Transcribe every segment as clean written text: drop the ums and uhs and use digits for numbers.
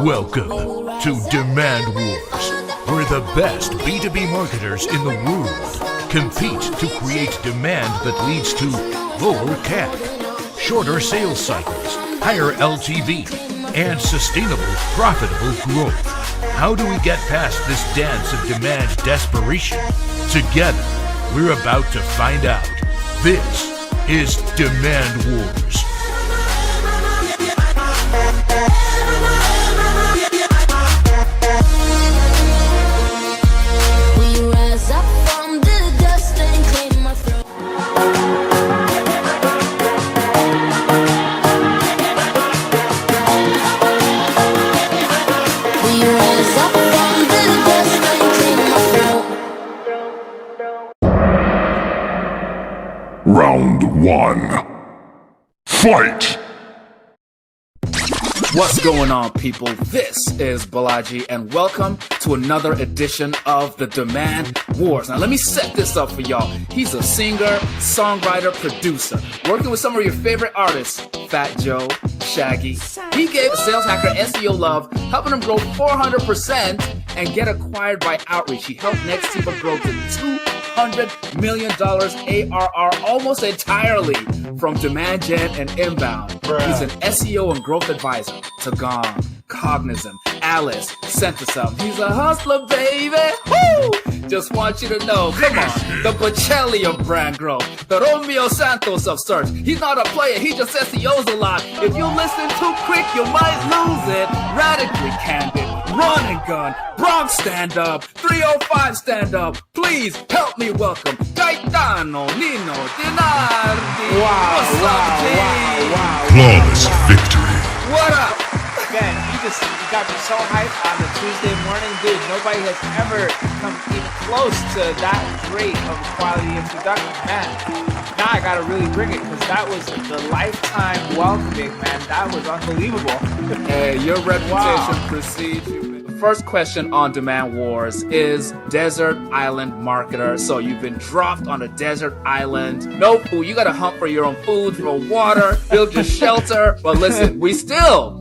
Welcome to Demand Wars, where the best B2B marketers in the world compete to create demand that leads to lower CAC, shorter sales cycles, higher LTV, and sustainable, profitable growth. How do we get past this dance of demand desperation? Together, we're about to find out. This is Demand Wars. Round one. Fight! What's going on, people? This is Bolaji, and welcome to another edition of the Demand Wars. Now, let me set this up for y'all. He's a singer, songwriter, producer, working with some of your favorite artists, Fat Joe, Shaggy. He gave Sales Hacker SEO love, helping him grow 400% and get acquired by Outreach. He helped Nextiva grow to $200 million ARR almost entirely from demand gen and inbound. He's an SEO and growth advisor to Gong, Cognizant, Alice, Centisum. He's a hustler, baby. Woo! Just want you to know, come on, the Bocelli of brand growth, the Romeo Santos of search. He's not a player, he just SEOs a lot. If you listen too quick, you might lose it. Radically candid, run and gun, Bronx stand up, 305 stand up. Please help me welcome Gaetano, Nino, Dinardi. Wow. Flawless victory. What up? Man, you got me so hyped on the Tuesday morning, dude. Nobody has ever come even close to that great of a quality introduction, man. Now I gotta really bring it because that was the lifetime welcoming, man. That was unbelievable. Hey, your reputation precedes you. First question on Demand Wars is desert island marketer. So you've been dropped on a desert island. No food. You got to hunt for your own food, for water, build your shelter. But listen, we still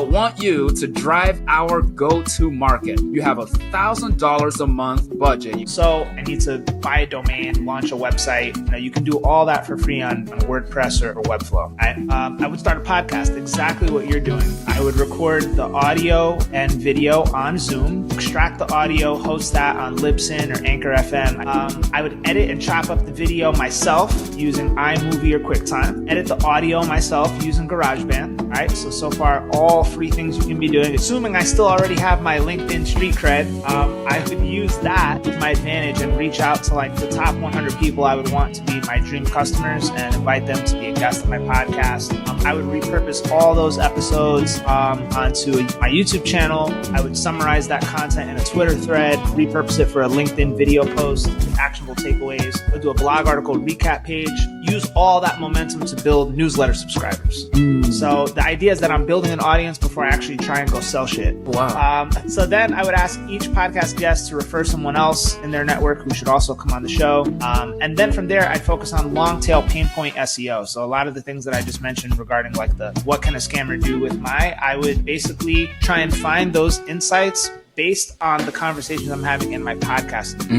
want you to drive our go-to market. You have $1,000 a month budget. So I need to buy a domain, launch a website. You can do all that for free on WordPress or Webflow. I would start a podcast, exactly what you're doing. I would record the audio and video on Zoom, extract the audio, host that on Libsyn or Anchor FM. I would edit and chop up the video myself using iMovie or QuickTime, edit the audio myself using GarageBand. All right, so far all free things you can be doing. Assuming I still already have my LinkedIn street cred, I would use that to my advantage and reach out to like the top 100 people I would want to be my dream customers and invite them to be a guest on my podcast. I would repurpose all those episodes onto my YouTube channel. I would summarize that content in a Twitter thread, repurpose it for a LinkedIn video post with actionable takeaways. I'll do a blog article recap page, use all that momentum to build newsletter subscribers. So the idea is that I'm building an audience before I actually try and go sell shit. Wow. So then I would ask each podcast guest to refer someone else in their network who should also come on the show. And then from there, I'd focus on long tail pain point SEO. So a lot of the things that I just mentioned regarding like the what can a scammer do with I would basically try and find those insights based on the conversations I'm having in my podcast.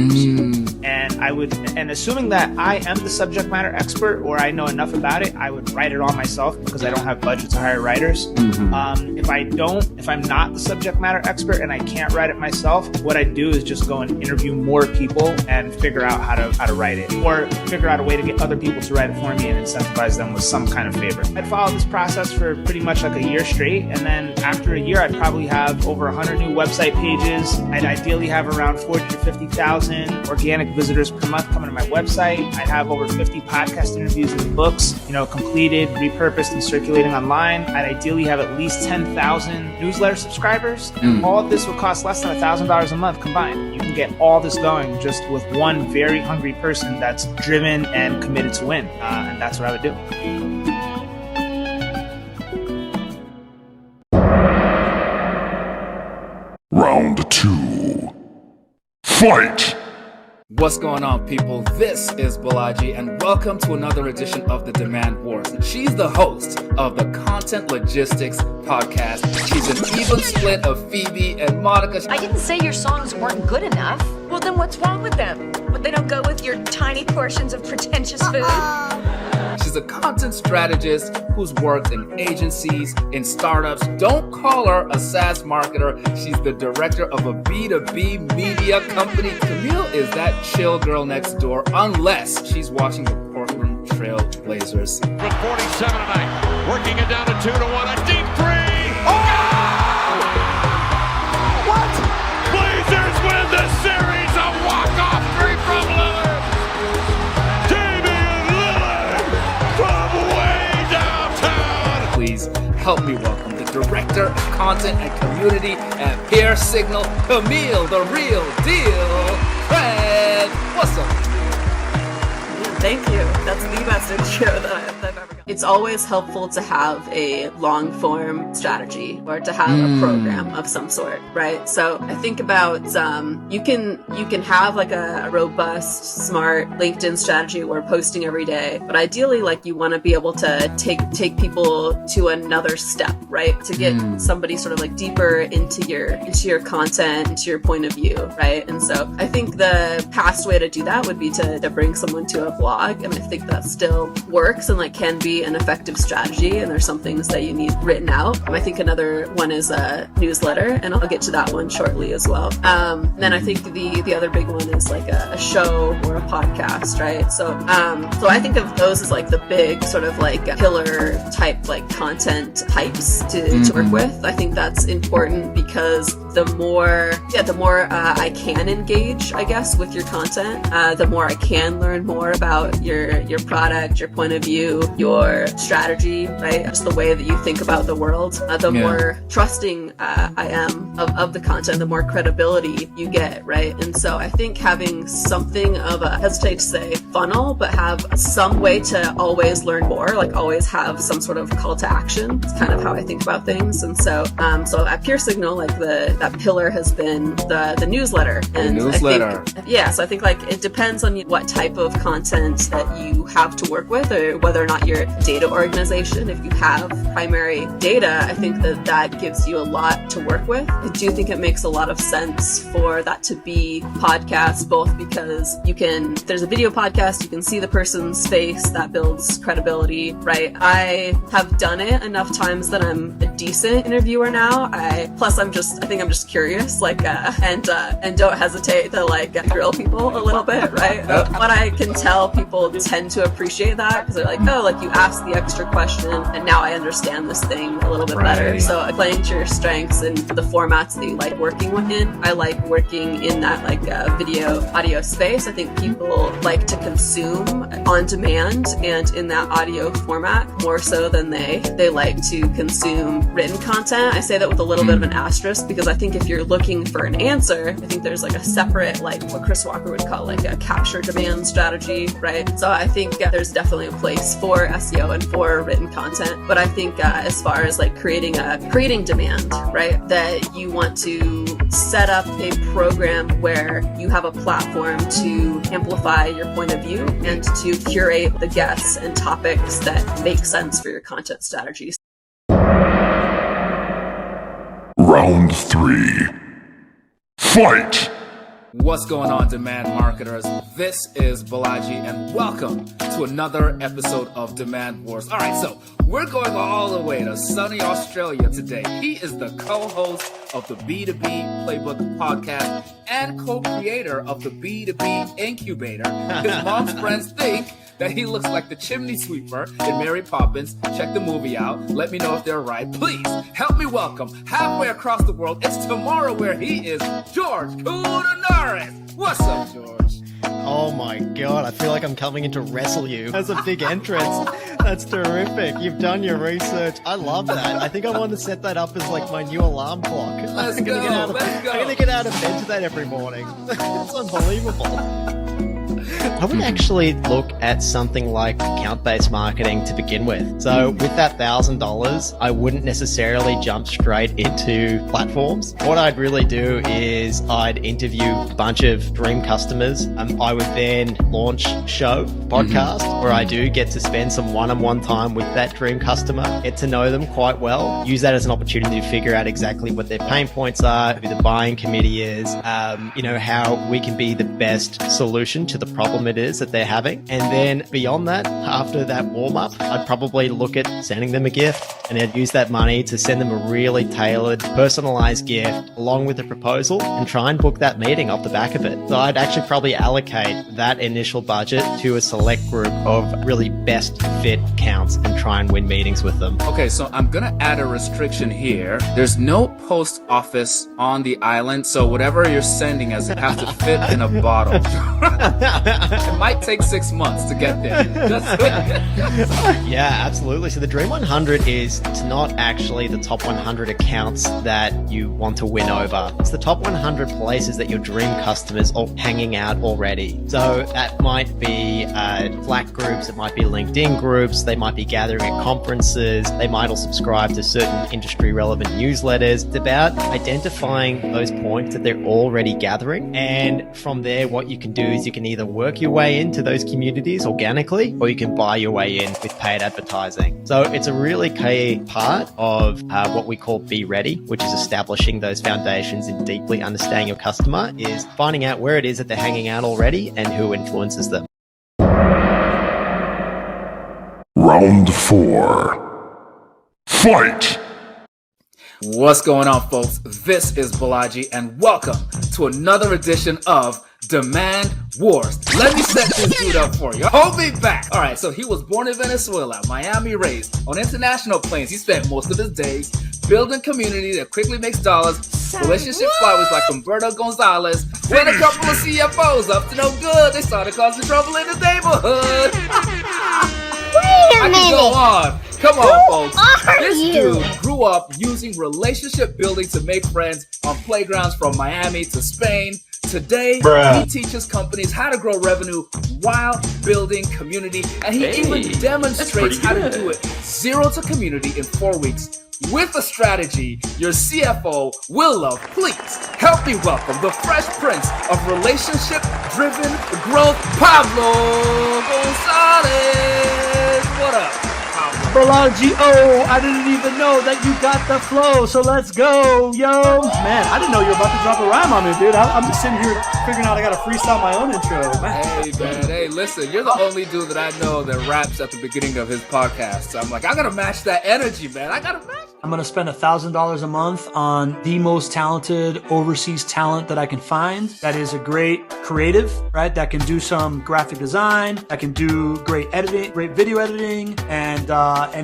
And assuming that I am the subject matter expert or I know enough about it, I would write it all myself because I don't have budget to hire writers. If I'm not the subject matter expert and I can't write it myself, what I do is just go and interview more people and figure out how to write it, or figure out a way to get other people to write it for me and incentivize them with some kind of favor. I'd follow this process for pretty much like a year straight, and then after a year, I'd probably have over 100 new website pages. I'd ideally have around 40 to 50,000 organic visitors per month coming to my website. I'd have over 50 podcast interviews and books, completed, repurposed, and circulating online. I'd ideally have at least 10,000 newsletter subscribers. All of this would cost less than $1,000 a month combined. You can get all this going just with one very hungry person that's driven and committed to win. And that's what I would do. Round two. Fight! What's going on, people? This is Bolaji, and welcome to another edition of the Demand Wars. She's the host of the Content Logistics podcast. She's an even split of Phoebe and Monica. I didn't say your songs weren't good enough. Well, then what's wrong with them? What, they don't go with your tiny portions of pretentious food? She's a content strategist who's worked in agencies, in startups. Don't call her a SaaS marketer. She's the director of a B2B media company. Camille is that chill girl next door, unless she's watching the Portland Trail Blazers. From 47 tonight, working it down to 2-1, a deep three. Oh! What? Blazers win the series, a walk-off three from Lillard. Damian Lillard from way downtown. Please help me welcome the director of content and community at Peer Signal, Camille, the real deal. Trent, what's up? Thank you. That's the best intro that I've ever got. It's always helpful to have a long-form strategy or to have a program of some sort, right? So I think about you can have like a robust, smart LinkedIn strategy where posting every day, but ideally, like you want to be able to take people to another step, right? To get somebody sort of like deeper into your content, into your point of view, right? And so I think the past way to do that would be to bring someone to a blog, and I think that still works and like can be an effective strategy, and there's some things that you need written out. I think another one is a newsletter, and I'll get to that one shortly as well. Then I think the other big one is like a show or a podcast, right? So I think of those as like the big sort of like pillar type like content types to work with. I think that's important because the more I can engage, I guess, with your content, the more I can learn more about your product, your point of view, your strategy, right? Just the way that you think about the world. The more trusting I am of the content, the more credibility you get, right? And so I think having something of a, hesitate to say funnel, but have some way to always learn more, like always have some sort of call to action. It's kind of how I think about things. And so at Pure Signal, like that pillar has been the newsletter. And so I think like it depends on what type of content that you have to work with, or whether or not you're a data organization. If you have primary data, I think that gives you a lot to work with. I do think it makes a lot of sense for that to be podcasts, both because there's a video podcast, you can see the person's face, that builds credibility, right? I have done it enough times that I'm a decent interviewer now. I think I'm just curious, like, and don't hesitate to like grill people a little bit, right? But I can tell people tend to appreciate that because they're like, oh, like you asked the extra question and now I understand this thing a little bit better. So playing to your strengths and the formats that you like working within. I like working in that like video audio space. I think people like to consume on demand and in that audio format more so than they like to consume written content. I say that with a little bit of an asterisk because I think if you're looking for an answer, I think there's like a separate, like what Chris Walker would call like a capture demand strategy, right? So I think there's definitely a place for SEO and for written content. But I think as far as like creating demand, right? That you want to set up a program where you have a platform to amplify your point of view and to curate the guests and topics that make sense for your content strategies. Round 3. Fight! What's going on, demand marketers? This is Bolaji, and welcome to another episode of Demand Wars. All right, so we're going all the way to sunny Australia today. He is the co-host of the B2B Playbook podcast and co-creator of the B2B Incubator. His mom's friends think that he looks like the chimney sweeper in Mary Poppins. Check the movie out. Let me know if they're right. Please help me welcome halfway across the world. It's tomorrow where he is, George Coudounaris. What's up, George? Oh my god, I feel like I'm coming in to wrestle you. That's a big entrance. That's terrific. You've done your research. I love that. I think I want to set that up as like my new alarm clock. Let's go. I'm gonna get out of bed to that every morning. It's unbelievable. I would actually look at something like account-based marketing to begin with. So with that $1,000, I wouldn't necessarily jump straight into platforms. What I'd really do is I'd interview a bunch of dream customers. I would then launch podcast where I do get to spend some one-on-one time with that dream customer, get to know them quite well, use that as an opportunity to figure out exactly what their pain points are, who the buying committee is, how we can be the best solution to the problem it is that they're having. And then beyond that, after that warm-up, I'd probably look at sending them a gift, and I'd use that money to send them a really tailored, personalized gift along with a proposal and try and book that meeting off the back of it. So I'd actually probably allocate that initial budget to a select group of really best fit accounts and try and win meetings with them. Okay, so I'm gonna add a restriction here. There's no post office on the island, so whatever you're sending us, it has to fit in a bottle. It might take 6 months to get there. Yeah, absolutely. So the Dream 100 is not actually the top 100 accounts that you want to win over. It's the top 100 places that your dream customers are hanging out already. So that might be Slack groups, it might be LinkedIn groups, they might be gathering at conferences, they might all subscribe to certain industry relevant newsletters. It's about identifying those points that they're already gathering. And from there, what you can do is you can either work your way into those communities organically, or you can buy your way in with paid advertising. So it's a really key part of what we call Be Ready, which is establishing those foundations and deeply understanding your customer, is finding out where it is that they're hanging out already and who influences them. Round 4. Fight! What's going on, folks? This is Bolaji, and welcome to another edition of Demand Wars. Let me set this dude up for you. Hold me back. All right, so he was born in Venezuela, Miami raised. On international planes, he spent most of his days building community that quickly makes dollars. Relationship flowers like Humberto Gonzalez. When a couple of CFOs up to no good, they started causing trouble in the neighborhood. I can go on. Come on, folks. This dude grew up using relationship building to make friends on playgrounds from Miami to Spain. Today, he teaches companies how to grow revenue while building community, and he even demonstrates how to do it 0 to community in 4 weeks with a strategy your CFO will love. Please help me welcome the Fresh Prince of relationship-driven growth, Pablo Gonzalez. What up, Pablo? Bolaji, I didn't even know that you got the flow, so let's go, yo. Man, I didn't know you were about to drop a rhyme on me, dude. I'm just sitting here figuring out I gotta freestyle my own intro. Hey, man, hey, listen, you're the only dude that I know that raps at the beginning of his podcast. So I'm like, I gotta match that energy, man. I gotta match. I'm gonna spend $1,000 a month on the most talented overseas talent that I can find. That is a great creative, right? That can do some graphic design, that can do great editing, great video editing, and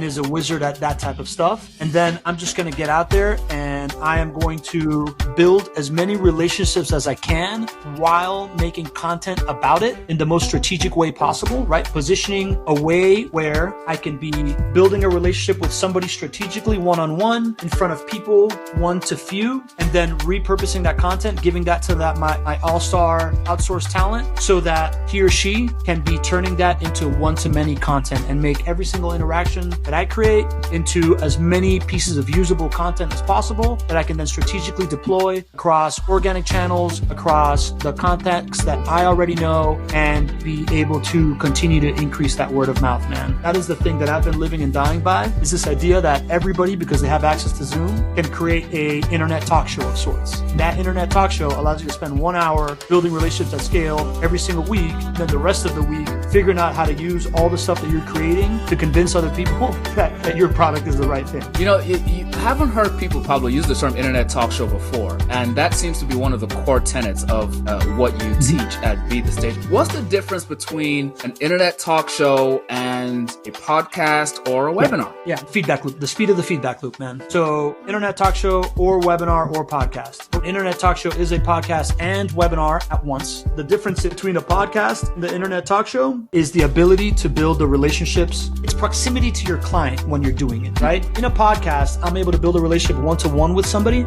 is a wizard at that type of stuff. And then I'm just gonna get out there and I am going to build as many relationships as I can while making content about it in the most strategic way possible, right? Positioning a way where I can be building a relationship with somebody strategically one-on-one in front of people, one to few, and then repurposing that content, giving that to my all-star outsourced talent so that he or she can be turning that into one-to-many content and make every single interaction that I create into as many pieces of usable content as possible that I can then strategically deploy across organic channels, across the contacts that I already know, and be able to continue to increase that word of mouth, man. That is the thing that I've been living and dying by, is this idea that everybody, because they have access to Zoom, can create a internet talk show of sorts. That internet talk show allows you to spend 1 hour building relationships at scale every single week, and then the rest of the week figuring out how to use all the stuff that you're creating to convince other people that your product is the right thing. You know, you haven't heard people, Pablo, use the term internet talk show before, and that seems to be one of the core tenets of what you teach at Be The Stage. What's the difference between an internet talk show and a podcast or a webinar? Yeah, feedback loop, the speed of the feedback loop, man. So internet talk show or webinar or podcast. An internet talk show is a podcast and webinar at once. The difference between a podcast and the internet talk show is the ability to build the relationships. It's proximity to your client when you're doing it, right? In a podcast, I'm able to build a relationship one-to-one one-on-one with somebody.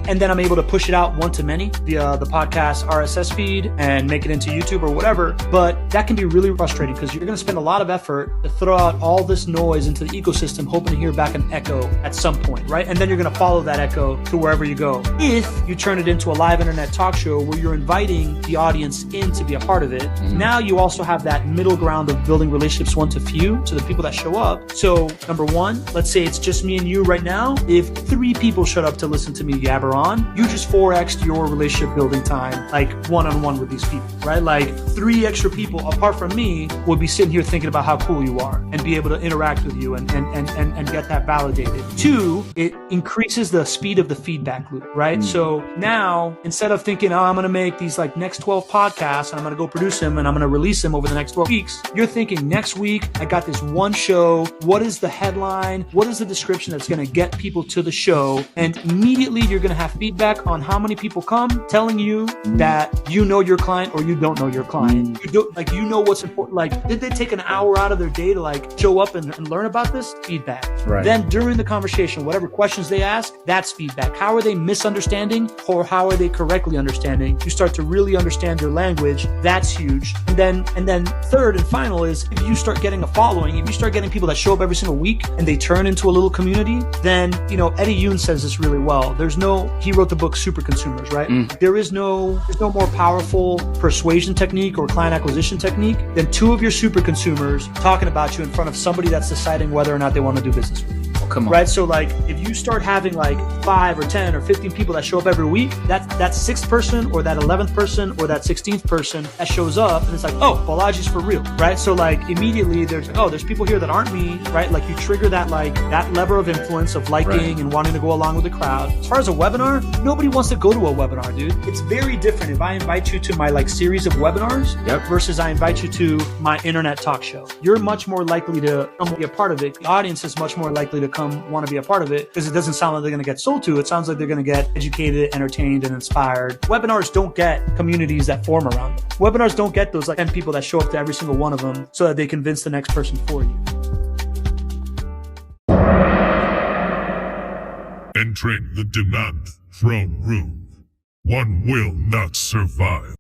And then I'm able to push it out one-to-many via the podcast RSS feed and make it into YouTube or whatever. But that can be really frustrating because you're going to spend a lot of effort to throw out all this noise into the ecosystem, hoping to hear back an echo at some point, right? And then you're going to follow that echo to wherever you go. If you turn it into a live internet talk show where you're inviting the audience in to be a part of it, now you also have that middle ground of building relationships one to few, to the people that show up. So number one, let's say it's just me and you right now. If 3 people showed up to listen to me yabber on, you just 4x'd your relationship building time, like one-on-one with these people, right? Like 3 extra people apart from me would be sitting here thinking about how cool you are and be able to interact with you and get that validated. 2, it increases the speed of the feedback loop, right? So now instead of thinking, oh, I'm going to make these like next 12 podcasts and I'm going to go produce them and I'm going to release them over the next 12 weeks, you're thinking next week, I got this one show. What is the headline? What is the description that's going to get people to the show? And immediately you're going to have feedback on how many people come, telling you that you know your client or you don't know your client. You know what's important. Like, did they take an hour out of their day to like show up and learn about this? Feedback. Right. Then during the conversation, whatever questions they ask, that's feedback. How are they misunderstanding or how are they correctly understanding? You start to really understand their language. That's huge. And then third and final is if you start getting a following, if you start getting people that show up every single week and they turn into a little community, then, Eddie Yoon says this really well. He wrote the book Super Consumers, right? There's no more powerful persuasion technique or client acquisition technique than 2 of your super consumers talking about you in front of somebody that's deciding whether or not they want to do business with you. Come on. Right? So like if you start having like 5 or 10 or 15 people that show up every week, that 6th person or that 11th person or that 16th person that shows up and it's like, oh, Bolaji's for real, right? So like immediately there's people here that aren't me, right? Like you trigger that lever of influence of liking and wanting to go along with the crowd. As far as a webinar, nobody wants to go to a webinar, dude. It's very different if I invite you to my like series of webinars versus I invite you to my internet talk show. You're much more likely to come be a part of it. The audience is much more likely to come want to be a part of it because it doesn't sound like they're going to get sold to. It sounds like they're going to get educated, entertained, and inspired. Webinars don't get communities that form around them. Webinars don't get those like 10 people that show up to every single one of them so that they convince the next person for you. Entering the demand throne room. One will not survive.